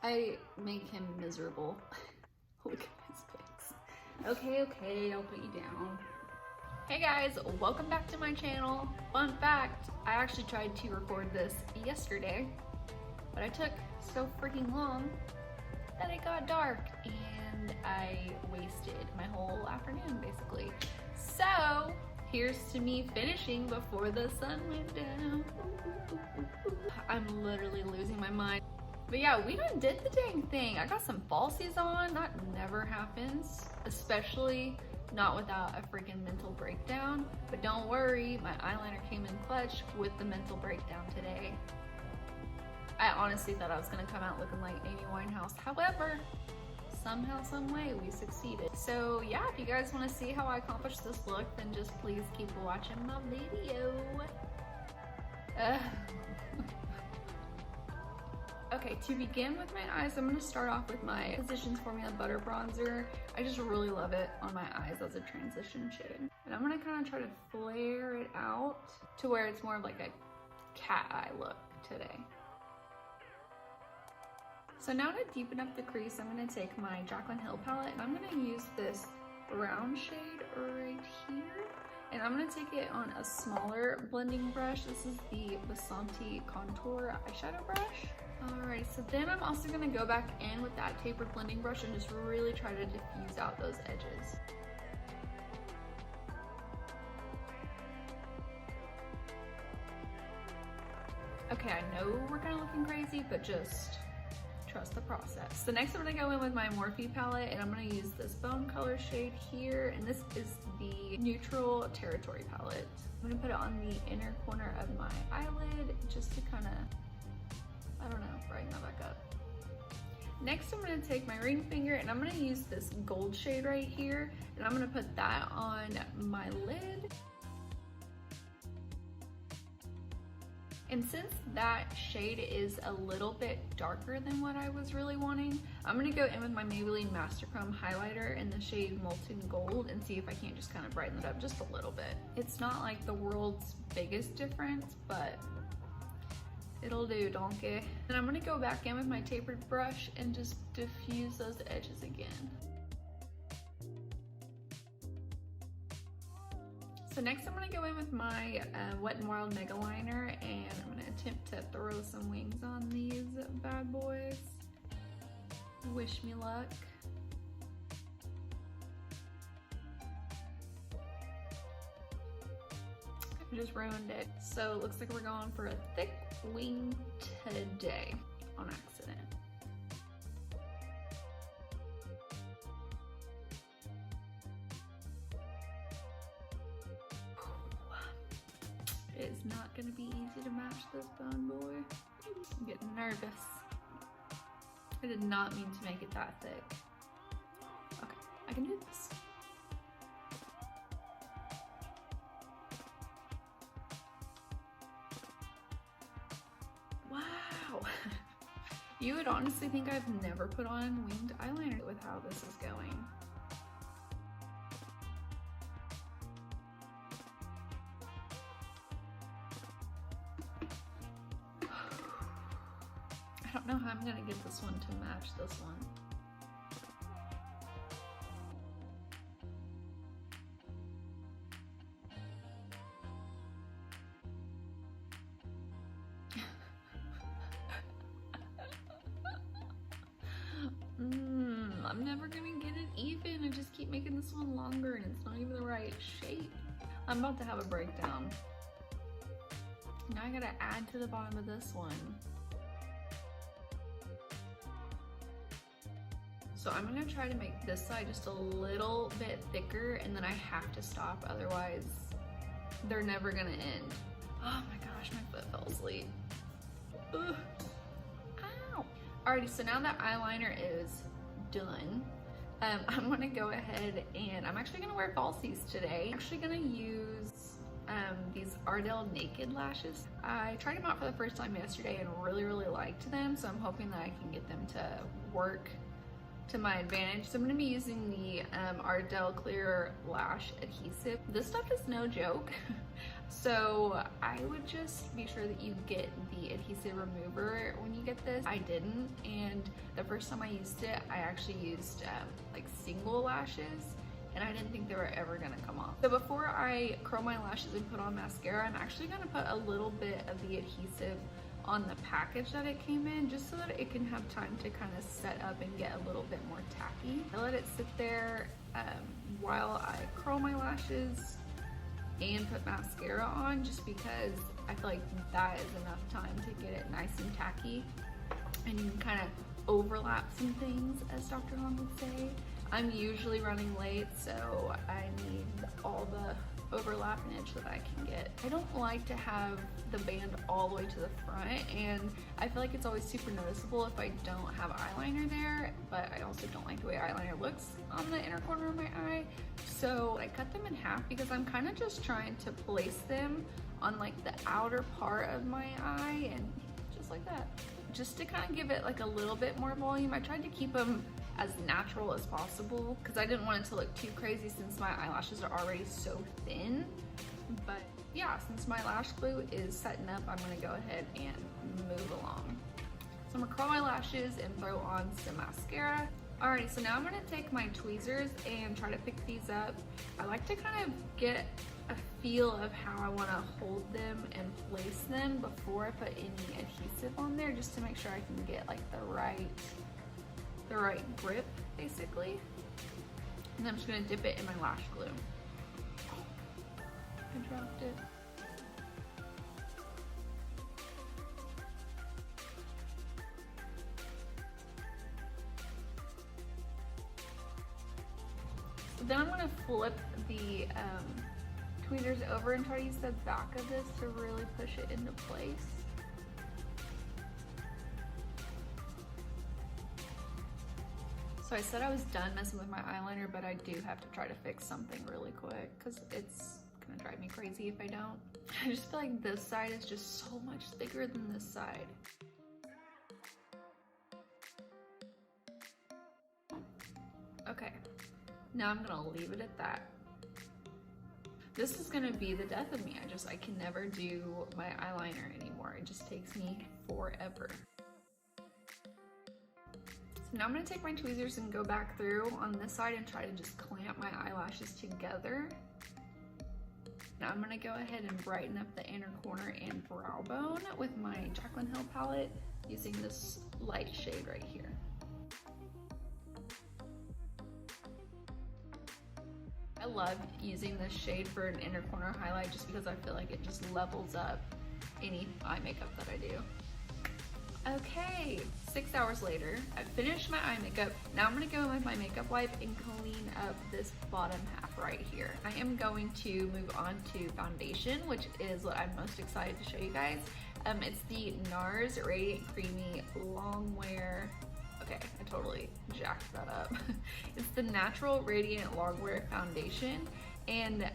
I make him miserable. Look at his face. Okay, I'll put you down. Hey guys, welcome back to my channel. Fun fact, I actually tried to record this yesterday, but I took so freaking long that it got dark and I wasted my whole afternoon basically. So here's to me finishing before the sun went down. I'm literally losing my mind. But yeah, we done did the dang thing. I got some falsies on. That never happens, especially not without a freaking mental breakdown. But don't worry, my eyeliner came in clutch with the mental breakdown today. I honestly thought I was gonna come out looking like Amy Winehouse. However, somehow, some way, we succeeded. So yeah, if you guys wanna see how I accomplished this look, then just please keep watching my video. Okay, to begin with my eyes, I'm gonna start off with my Physicians Formula Butter Bronzer. I just really love it on my eyes as a transition shade. And I'm gonna kind of try to flare it out to where it's more of like a cat eye look today. So now to deepen up the crease, I'm gonna take my Jaclyn Hill palette and I'm gonna use this brown shade right here. And I'm gonna take it on a smaller blending brush. This is the Basanti Contour Eyeshadow Brush. Alright, so then I'm also gonna go back in with that tapered blending brush and just really try to diffuse out those edges. Okay, I know we're kind of looking crazy, but just trust the process. So next I'm gonna go in with my Morphe palette and I'm gonna use this bone color shade here, and this is the Neutral Territory palette. I'm gonna put it on the inner corner of my eyelid just to kind of, I don't know, brighten that back up. Next I'm gonna take my ring finger and I'm gonna use this gold shade right here and I'm gonna put that on my lid. And since that shade is a little bit darker than what I was really wanting, I'm gonna go in with my Maybelline Master Chrome highlighter in the shade Molten Gold and see if I can't just kind of brighten it up just a little bit. It's not like the world's biggest difference, but it'll do, donkey. And I'm gonna go back in with my tapered brush and just diffuse those edges again. So next I'm gonna go in with my Wet n Wild Mega Liner and I'm gonna attempt to throw some wings on these bad boys. Wish me luck. I just ruined it. So it looks like we're going for a thick wing today on accident. It's not gonna be easy to match this bone boy. I'm getting nervous. I did not mean to make it that thick. Okay, I can do this. Wow. You would honestly think I've never put on winged eyeliner with how this is going. I don't know how I'm gonna get this one to match this one. I'm never gonna get it even. I just keep making this one longer and it's not even the right shape. I'm about to have a breakdown. Now I gotta add to the bottom of this one. So I'm gonna try to make this side just a little bit thicker and then I have to stop, otherwise they're never gonna end. Oh my gosh, my foot fell asleep. Ugh. Ow. Alrighty, so now that eyeliner is done, I'm gonna go ahead and I'm actually gonna wear falsies today. I'm actually gonna use these Ardell Naked lashes. I tried them out for the first time yesterday and really liked them, so I'm hoping that I can get them to work to my advantage. So I'm gonna be using the Ardell Clear Lash Adhesive. This stuff is no joke. So I would just be sure that you get the adhesive remover when you get this. I didn't, and the first time I used it, I actually used like single lashes, and I didn't think they were ever gonna come off. So before I curl my lashes and put on mascara, I'm actually gonna put a little bit of the adhesive on the package that it came in, just so that it can have time to kind of set up and get a little bit more tacky. I let it sit there while I curl my lashes and put mascara on, just because I feel like that is enough time to get it nice and tacky, and you can kind of overlap some things, as Dr. Long would say. I'm usually running late, so I need all the overlappage that I can get. I don't like to have the band all the way to the front, and I feel like it's always super noticeable if I don't have eyeliner there, but I also don't like the way eyeliner looks on the inner corner of my eye. So I cut them in half because I'm kind of just trying to place them on like the outer part of my eye, and just like that. Just to kind of give it like a little bit more volume. I tried to keep them as natural as possible because I didn't want it to look too crazy since my eyelashes are already so thin. But yeah, since my lash glue is setting up, I'm gonna go ahead and move along. So I'm gonna curl my lashes and throw on some mascara. Alrighty, so now I'm gonna take my tweezers and try to pick these up. I like to kind of get a feel of how I wanna hold them and place them before I put any adhesive on there, just to make sure I can get like the right grip, basically. And I'm just gonna dip it in my lash glue. I dropped it. So then I'm gonna flip the tweezers over and try to use the back of this to really push it into place. So I said I was done messing with my eyeliner, but I do have to try to fix something really quick because it's gonna drive me crazy if I don't. I just feel like this side is just so much thicker than this side. Okay, now I'm gonna leave it at that. This is gonna be the death of me. I can never do my eyeliner anymore. It just takes me forever. So now I'm gonna take my tweezers and go back through on this side and try to just clamp my eyelashes together. Now I'm gonna go ahead and brighten up the inner corner and brow bone with my Jaclyn Hill palette using this light shade right here. I love using this shade for an inner corner highlight just because I feel like it just levels up any eye makeup that I do. Okay, 6 hours later, I finished my eye makeup. Now I'm gonna go in with my makeup wipe and clean up this bottom half right here. I am going to move on to foundation, which is what I'm most excited to show you guys. It's the NARS Radiant Creamy Longwear. Okay, I totally jacked that up. It's the Natural Radiant Longwear Foundation. And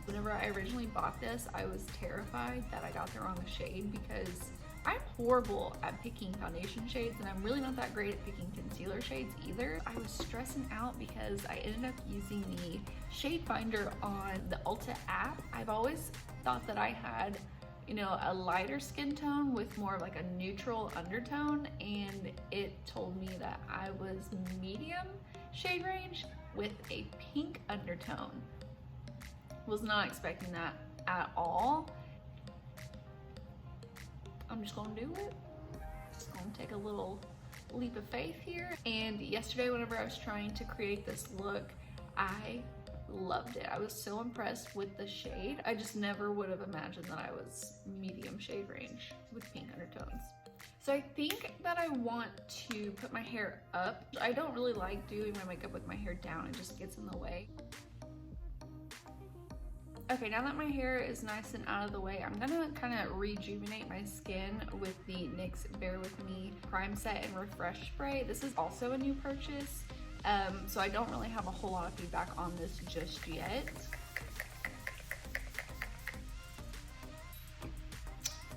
whenever I originally bought this, I was terrified that I got the wrong shade because I'm horrible at picking foundation shades, and I'm really not that great at picking concealer shades either. I was stressing out because I ended up using the shade finder on the Ulta app. I've always thought that I had, you know, a lighter skin tone with more of like a neutral undertone, and it told me that I was medium shade range with a pink undertone. Was not expecting that at all. I'm just gonna do it. Just gonna take a little leap of faith here. And yesterday, whenever I was trying to create this look, I loved it. I was so impressed with the shade. I just never would have imagined that I was medium shade range with pink undertones. So I think that I want to put my hair up. I don't really like doing my makeup with my hair down. It just gets in the way. Okay, now that my hair is nice and out of the way, I'm gonna kind of rejuvenate my skin with the NYX Bear With Me Prime Set and Refresh Spray. This is also a new purchase, so I don't really have a whole lot of feedback on this just yet.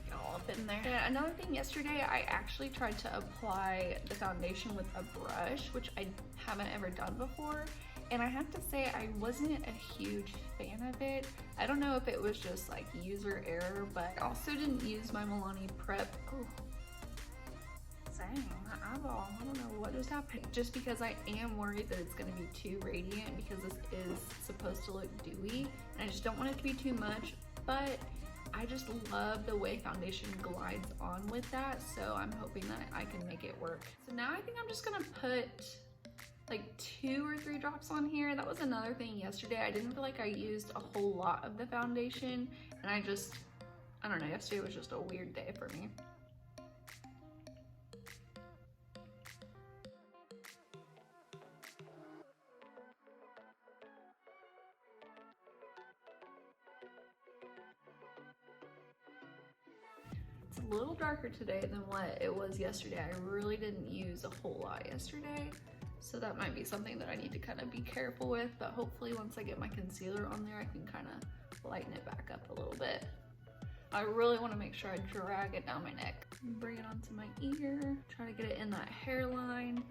Get all up in there. And another thing, yesterday I actually tried to apply the foundation with a brush, which I haven't ever done before. and I have to say I wasn't a huge fan of it. I don't know if it was just like user error, but I also didn't use my Milani Prep. Oh, dang, my eyeball, I don't know what just happened. Just because I am worried that it's gonna be too radiant because this is supposed to look dewy, and I just don't want it to be too much, but I just love the way foundation glides on with that, so I'm hoping that I can make it work. So now I think I'm just gonna put like 2 or 3 drops on here. That was another thing yesterday. I didn't feel like I used a whole lot of the foundation, and I don't know, yesterday was just a weird day for me. It's a little darker today than what it was yesterday. I really didn't use a whole lot yesterday, so that might be something that I need to kind of be careful with, but hopefully once I get my concealer on there, I can kind of lighten it back up a little bit. I really want to make sure I drag it down my neck. Bring it onto my ear, try to get it in that hairline.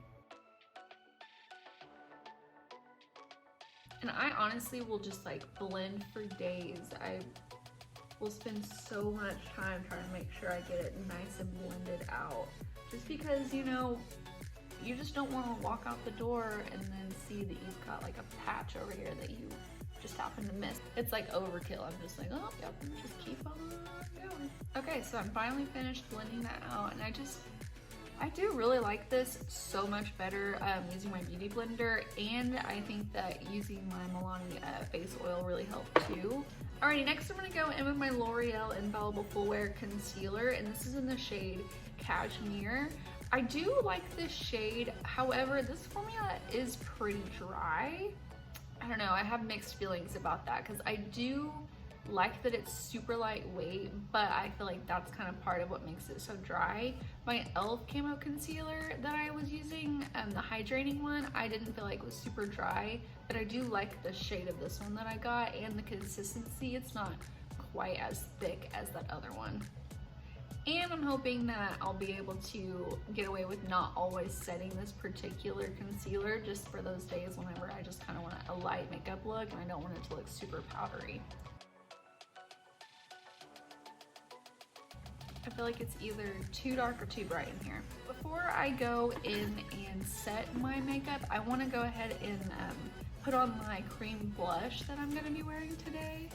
And I honestly will just like blend for days. I will spend so much time trying to make sure I get it nice and blended out. Just because, you know, you just don't want to walk out the door and then see that you've got like a patch over here that you just happen to miss. It's like overkill. I'm just like, oh, yep, just keep on going. Okay, so I'm finally finished blending that out, and I do really like this so much better using my beauty blender, and I think that using my Milani face oil really helped too. Alrighty, next I'm gonna go in with my L'Oreal Infallible Full Wear Concealer, and this is in the shade Cashmere. I do like this shade, however, this formula is pretty dry. I don't know, I have mixed feelings about that because I do like that it's super lightweight, but I feel like that's kind of part of what makes it so dry. My e.l.f. camo concealer that I was using, the hydrating one, I didn't feel like it was super dry, but I do like the shade of this one that I got, and the consistency, it's not quite as thick as that other one. And I'm hoping that I'll be able to get away with not always setting this particular concealer just for those days whenever I just kind of want a light makeup look and I don't want it to look super powdery. I feel like it's either too dark or too bright in here. Before I go in and set my makeup, I want to go ahead and put on my cream blush that I'm going to be wearing today,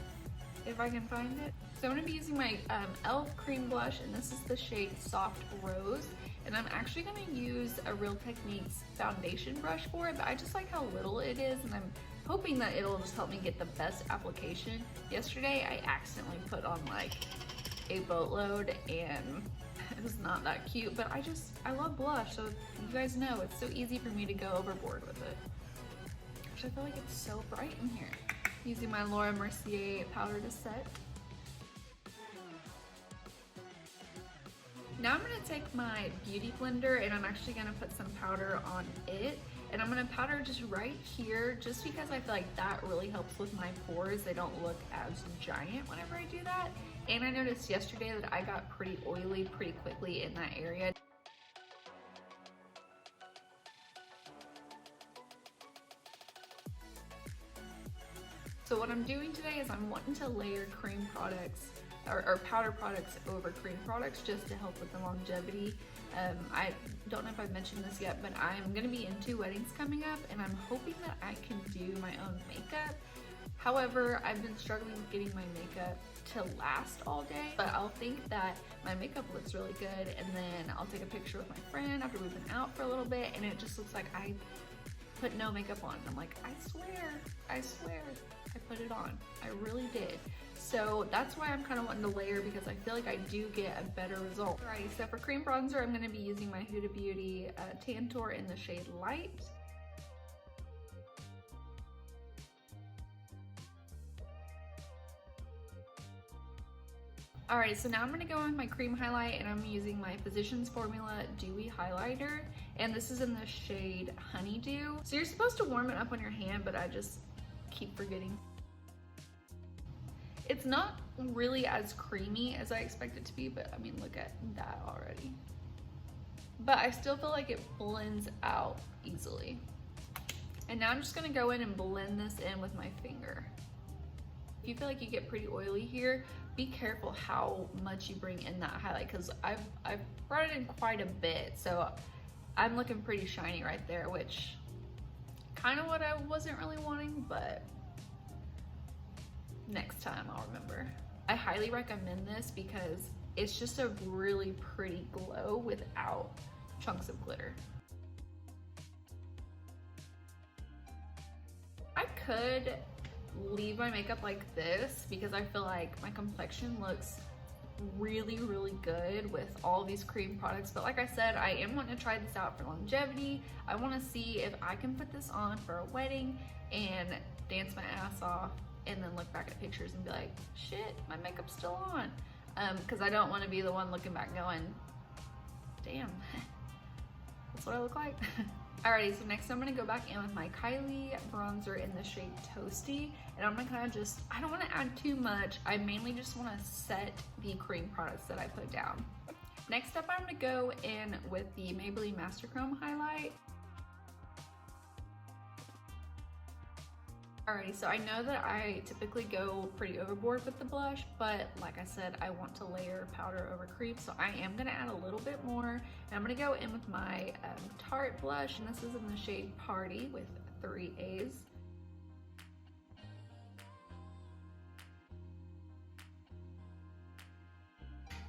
if I can find it. So I'm going to be using my e.l.f. cream blush, and this is the shade Soft Rose. And I'm actually going to use a Real Techniques foundation brush for it, but I just like how little it is, and I'm hoping that it'll just help me get the best application. Yesterday, I accidentally put on like a boatload, and it was not that cute, but I love blush, so you guys know it's so easy for me to go overboard with it. Gosh, I feel like it's so bright in here. Using my Laura Mercier powder to set. Now I'm going to take my beauty blender, and I'm actually going to put some powder on it, and I'm going to powder just right here, just because I feel like that really helps with my pores. They don't look as giant whenever I do that. And I noticed yesterday that I got pretty oily pretty quickly in that area. So what I'm doing today is I'm wanting to layer cream products or powder products over cream products just to help with the longevity. I don't know if I've mentioned this yet, but I'm gonna be in 2 weddings coming up, and I'm hoping that I can do my own makeup. However, I've been struggling with getting my makeup to last all day, but I'll think that my makeup looks really good, and then I'll take a picture with my friend after we've been out for a little bit, and it just looks like I put no makeup on. I'm like, I swear, I put it on. I really did. So that's why I'm kind of wanting to layer, because I feel like I do get a better result. Alrighty, so for cream bronzer, I'm going to be using my Huda Beauty Tantour in the shade Light. Alright, so now I'm going to go in with my cream highlight, and I'm using my Physicians Formula Dewy Highlighter, and this is in the shade Honeydew. So you're supposed to warm it up on your hand, but I just keep forgetting. It's not really as creamy as I expect it to be, but I mean, look at that already. But I still feel like it blends out easily. And now I'm just gonna go in and blend this in with my finger. If you feel like you get pretty oily here, be careful how much you bring in that highlight, because I've brought it in quite a bit, so I'm looking pretty shiny right there, which kind of what I wasn't really wanting, but next time I'll remember. I highly recommend this because it's just a really pretty glow without chunks of glitter. I could leave my makeup like this because I feel like my complexion looks really, really good with all these cream products, but like I said, I am wanting to try this out for longevity. I want to see if I can put this on for a wedding and dance my ass off and then look back at pictures and be like, shit, my makeup's still on. Because I don't want to be the one looking back going, damn, that's what I look like. Alrighty, so next I'm gonna go back in with my Kylie bronzer in the shade Toasty, and I'm gonna kind of just, I don't want to add too much. I mainly just want to set the cream products that I put down. Next up, I'm gonna go in with the Maybelline Master Chrome highlight. Alrighty, so I know that I typically go pretty overboard with the blush, but like I said, I want to layer powder over cream, so I am gonna add a little bit more. And I'm gonna go in with my Tarte blush, and this is in the shade Party with 3 A's.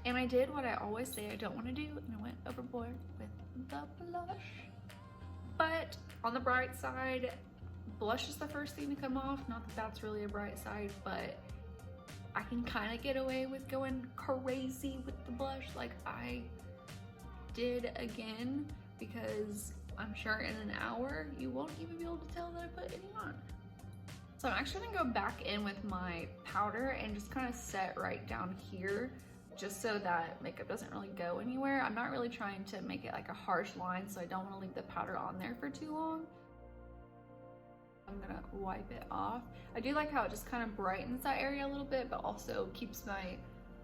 And I did what I always say I don't want to do, and I went overboard with the blush. But on the bright side, blush is the first thing to come off. Not that that's really a bright side, but I can kind of get away with going crazy with the blush like I did again, because I'm sure in an hour you won't even be able to tell that I put any on. So I'm actually gonna go back in with my powder and just kind of set right down here, just so that makeup doesn't really go anywhere. I'm not really trying to make it like a harsh line, so I don't want to leave the powder on there for too long. I'm gonna wipe it off. I do like how it just kind of brightens that area a little bit, but also keeps my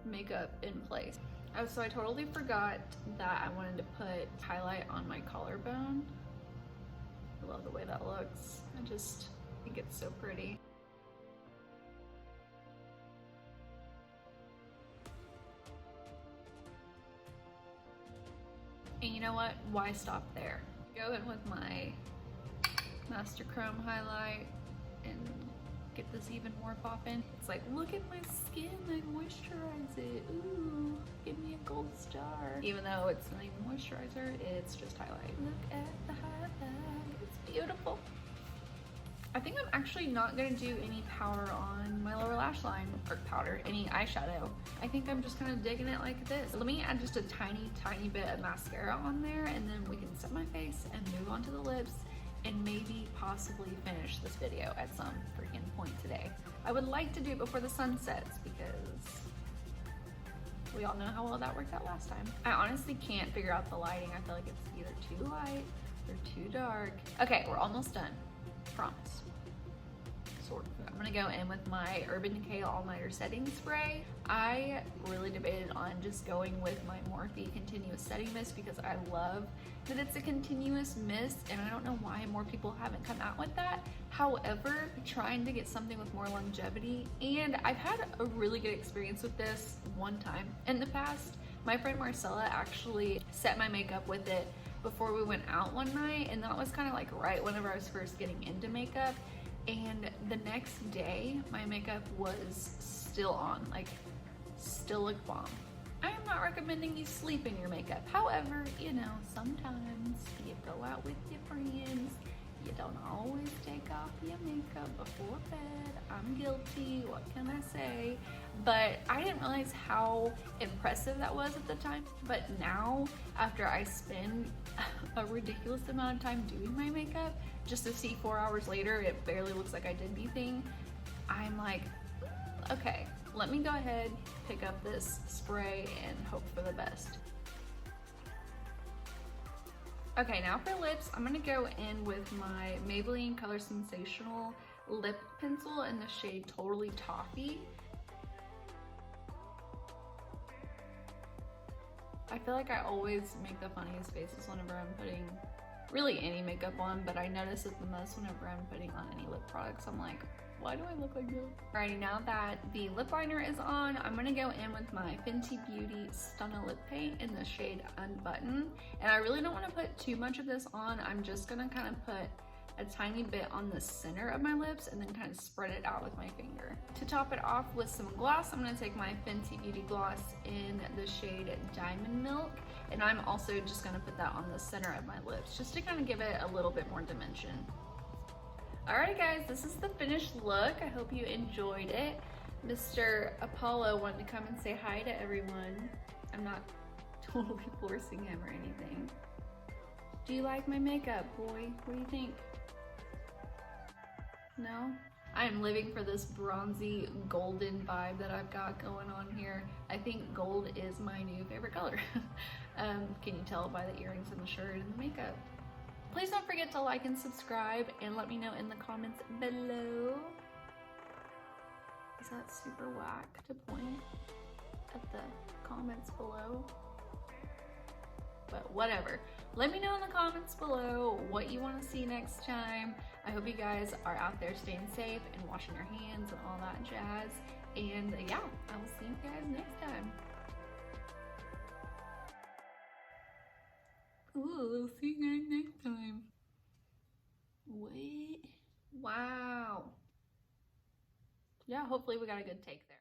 makeup in place. Oh, so I totally forgot that I wanted to put highlight on my collarbone. I love the way that looks. I just think it's so pretty. And you know what? Why stop there? Go in with my Master Chrome highlight and get this even more poppin'. It's like, look at my skin, I moisturize it. Ooh, give me a gold star. Even though it's not even moisturizer, it's just highlight. Look at the highlight, it's beautiful. I think I'm actually not gonna do any powder on my lower lash line, or powder, any eyeshadow. I think I'm just kind of digging it like this. Let me add just a tiny, tiny bit of mascara on there, and then we can set my face and move on to the lips, and maybe possibly finish this video at some freaking point today. I would like to do it before the sun sets because we all know how well that worked out last time. I honestly can't figure out the lighting. I feel like it's either too light or too dark. Okay, we're almost done, promise. Sort of. I'm gonna go in with my Urban Decay All-Nighter Setting Spray. I really debated on just going with my Morphe Continuous Setting Mist because I love that it's a continuous mist, and I don't know why more people haven't come out with that. However, trying to get something with more longevity, and I've had a really good experience with this one time in the past. My friend Marcella actually set my makeup with it before we went out one night, and that was kind of like right whenever I was first getting into makeup. And the next day, my makeup was still on, like still looked bomb. I am not recommending you sleep in your makeup. However, you know, sometimes you go out with your friends, you don't always take off your makeup before bed. I'm guilty, what can I say? But I didn't realize how impressive that was at the time. But now, after I spend a ridiculous amount of time doing my makeup, just to see 4 hours later it barely looks like I did anything, I'm like, okay, let me go ahead, pick up this spray and hope for the best. Okay, now for lips, I'm gonna go in with my Maybelline Color Sensational lip pencil in the shade Totally Toffee. I feel like I always make the funniest faces whenever I'm putting really any makeup on, but I notice it the most whenever I'm putting on any lip products. I'm like, why do I look like this? Alrighty, now that the lip liner is on, I'm gonna go in with my Fenty Beauty Stunna Lip Paint in the shade Unbutton. And I really don't wanna put too much of this on. I'm just gonna kind of put a tiny bit on the center of my lips and then kind of spread it out with my finger. To top it off with some gloss, I'm gonna take my Fenty Beauty gloss in the shade Diamond Milk, and I'm also just gonna put that on the center of my lips just to kind of give it a little bit more dimension. Alright guys, this is the finished look. I hope you enjoyed it. Mr. Apollo wanted to come and say hi to everyone. I'm not totally forcing him or anything. Do you like my makeup, boy? What do you think? No? I am living for this bronzy golden vibe that I've got going on here. I think gold is my new favorite color. Can you tell by the earrings and the shirt and the makeup? Please don't forget to like and subscribe and let me know in the comments below. Is that super whack to point at the comments below? But whatever. Let me know in the comments below what you want to see next time. I hope you guys are out there staying safe and washing your hands and all that jazz. And yeah, I will see you guys next time. Ooh, I'll see you guys next time. Wait. Wow. Yeah, hopefully we got a good take there.